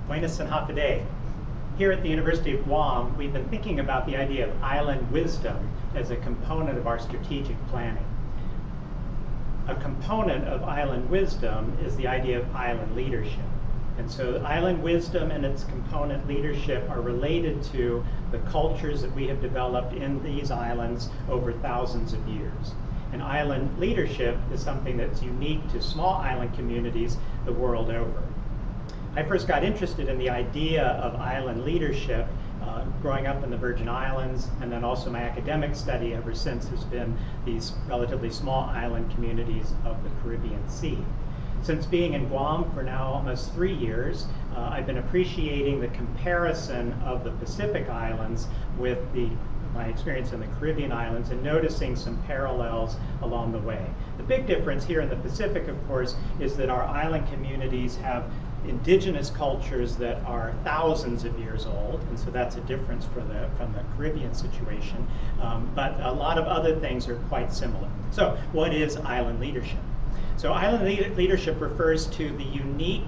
Buenas and Hafide. Here at the University of Guam, we've been thinking about the idea of island wisdom as a component of our strategic planning. A component of island wisdom is the idea of island leadership. And so island wisdom and its component leadership are related to the cultures that we have developed in these islands over thousands of years. And island leadership is something that's unique to small island communities the world over. I first got interested in the idea of island leadership growing up in the Virgin Islands, and then also my academic study ever since has been these relatively small island communities of the Caribbean Sea. Since being in Guam for now almost 3 years, I've been appreciating the comparison of the Pacific Islands with my experience in the Caribbean islands and noticing some parallels along the way. The big difference here in the Pacific, of course, is that our island communities have indigenous cultures that are thousands of years old, and so that's a difference from the Caribbean situation. But a lot of other things are quite similar. So what is island leadership? So island leadership refers to the unique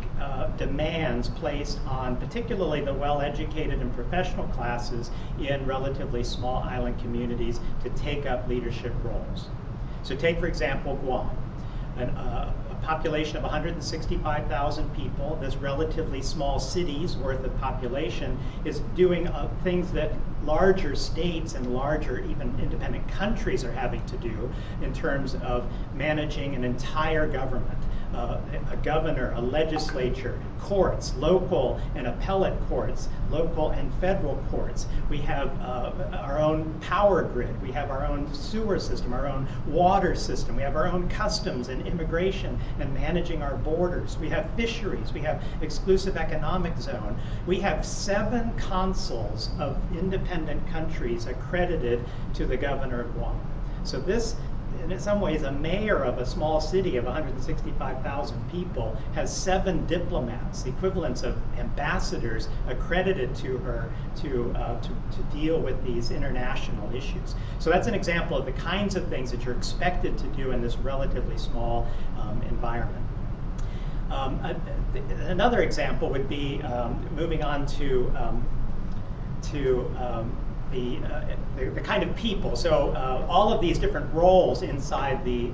demands placed on particularly the well-educated and professional classes in relatively small island communities to take up leadership roles. So take, for example, Guam. A population of 165,000 people, this relatively small city's worth of population, is doing things that larger states and larger even independent countries are having to do in terms of managing an entire government, a governor, a legislature, courts, local and appellate courts, local and federal courts. We have our own power grid, we have our own sewer system, our own water system, we have our own customs and immigration and managing our borders. We have fisheries, we have exclusive economic zone. We have 7 consuls of independent countries accredited to the governor of Guam. So this, in some ways, a mayor of a small city of 165,000 people has 7 diplomats, the equivalents of ambassadors, accredited to her to deal with these international issues. So that's an example of the kinds of things that you're expected to do in this relatively small environment. Another example would be moving on to the kind of people. So all of these different roles inside the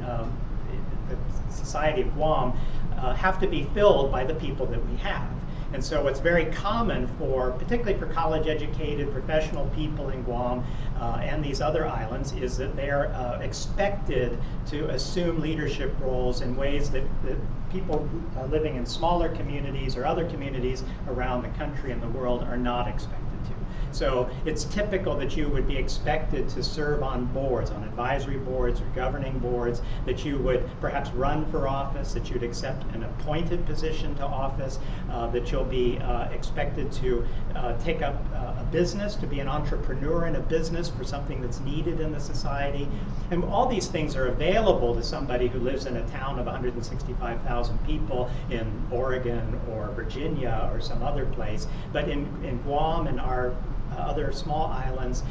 society of Guam have to be filled by the people that we have. And so what's very common for, particularly for college educated professional people in Guam and these other islands, is that they're expected to assume leadership roles in ways that people living in smaller communities or other communities around the country and the world are not expected to. So it's typical that you would be expected to serve on boards, on advisory boards or governing boards, that you would perhaps run for office, that you'd accept an appointed position to office, that you'll be expected to take up a business, to be an entrepreneur in a business for something that's needed in the society. And all these things are available to somebody who lives in a town of 165,000 people in Oregon or Virginia or some other place. But in Guam and our other small islands,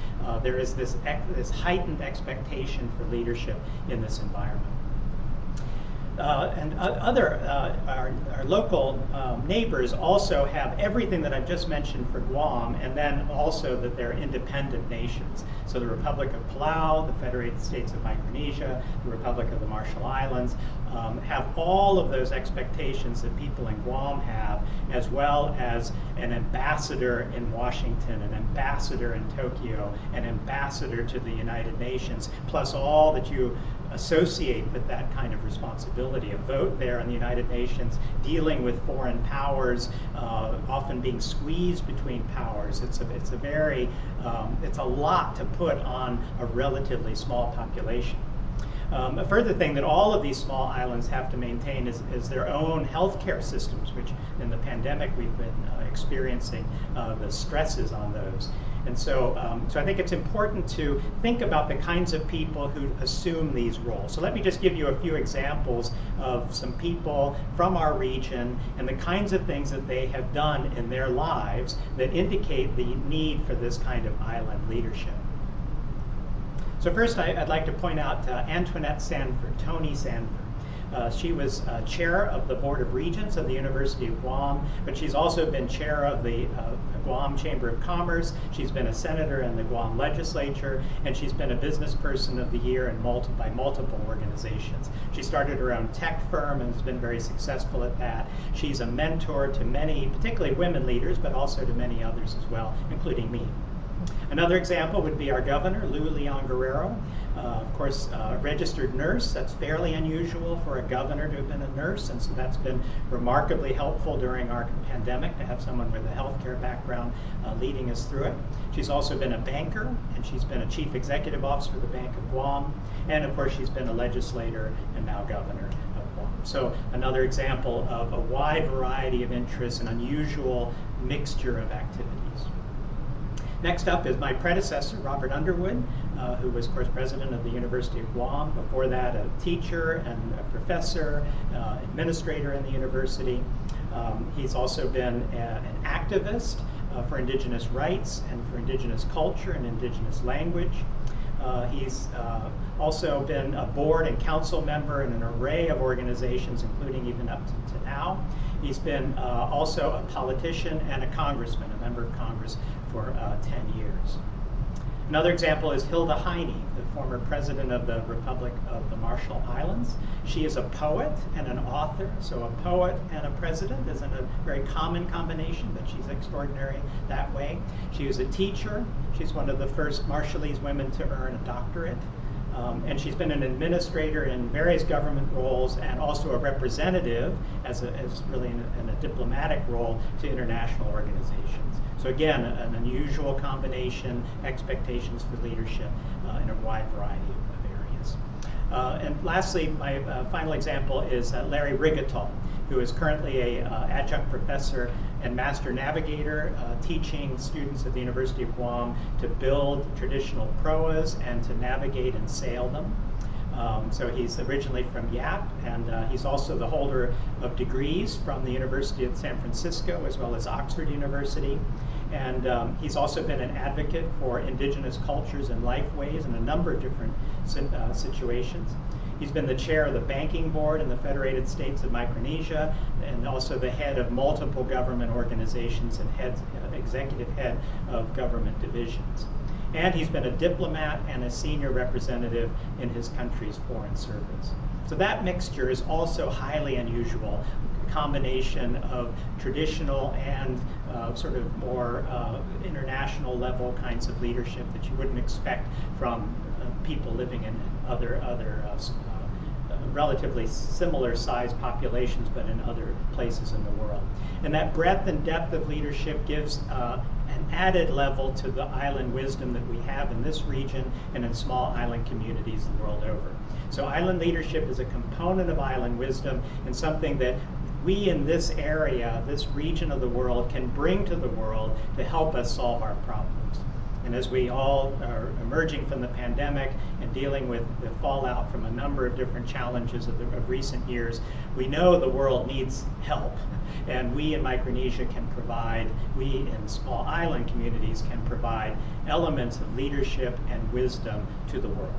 there is this heightened expectation for leadership in this environment. And our local neighbors also have everything that I've just mentioned for Guam, and then also that they're independent nations. So the Republic of Palau, the Federated States of Micronesia, the Republic of the Marshall Islands have all of those expectations that people in Guam have, as well as an ambassador in Washington, an ambassador in Tokyo, an ambassador to the United Nations, plus all that you associate with that kind of responsibility. A vote there in the United Nations, dealing with foreign powers, often being squeezed between powers. It's a lot to put on a relatively small population. A further thing that all of these small islands have to maintain is their own healthcare systems, which in the pandemic we've been experiencing the stresses on those. And so I think it's important to think about the kinds of people who assume these roles. So let me just give you a few examples of some people from our region and the kinds of things that they have done in their lives that indicate the need for this kind of island leadership. So first I'd like to point out Antoinette Sanford, Tony Sanford. She was chair of the Board of Regents of the University of Guam, but she's also been chair of the Guam Chamber of Commerce. She's been a senator in the Guam legislature, and she's been a business person of the year by multiple organizations. She started her own tech firm and has been very successful at that. She's a mentor to many, particularly women leaders, but also to many others as well, including me. Another example would be our governor, Lou Leon Guerrero. Of course, a registered nurse. That's fairly unusual for a governor to have been a nurse, and so that's been remarkably helpful during our pandemic to have someone with a healthcare background leading us through it. She's also been a banker, and she's been a chief executive officer of the Bank of Guam, and of course she's been a legislator and now governor of Guam. So another example of a wide variety of interests, an unusual mixture of activities. Next up is my predecessor, Robert Underwood, who was, of course, president of the University of Guam. Before that, a teacher and a professor, administrator in the university. He's also been an activist for indigenous rights and for indigenous culture and indigenous language. He's also been a board and council member in an array of organizations, including even up to now. He's been also a politician and a congressman, a member of Congress for 10 years. Another example is Hilda Heine, the former president of the Republic of the Marshall Islands. She is a poet and an author, so a poet and a president isn't a very common combination, but she's extraordinary that way. She was a teacher. She's one of the first Marshallese women to earn a doctorate. And she's been an administrator in various government roles and also a representative as really in a diplomatic role to international organizations. So again, an unusual combination, expectations for leadership in a wide variety of areas. And lastly, my final example is Larry Rigatol, who is currently an adjunct professor and master navigator, teaching students at the University of Guam to build traditional proas and to navigate and sail them. So he's originally from Yap, and he's also the holder of degrees from the University of San Francisco as well as Oxford University. And he's also been an advocate for indigenous cultures and lifeways in a number of different situations. He's been the chair of the banking board in the Federated States of Micronesia, and also the head of multiple government organizations and executive head of government divisions. And he's been a diplomat and a senior representative in his country's foreign service. So that mixture is also highly unusual, a combination of traditional and sort of more international level kinds of leadership that you wouldn't expect from people living in other relatively similar sized populations, but in other places in the world. And that breadth and depth of leadership gives an added level to the island wisdom that we have in this region and in small island communities the world over. So island leadership is a component of island wisdom and something that we in this area, this region of the world, can bring to the world to help us solve our problems. And as we all are emerging from the pandemic and dealing with the fallout from a number of different challenges of recent years, we know the world needs help. And we in Micronesia can provide, we in small island communities can provide elements of leadership and wisdom to the world.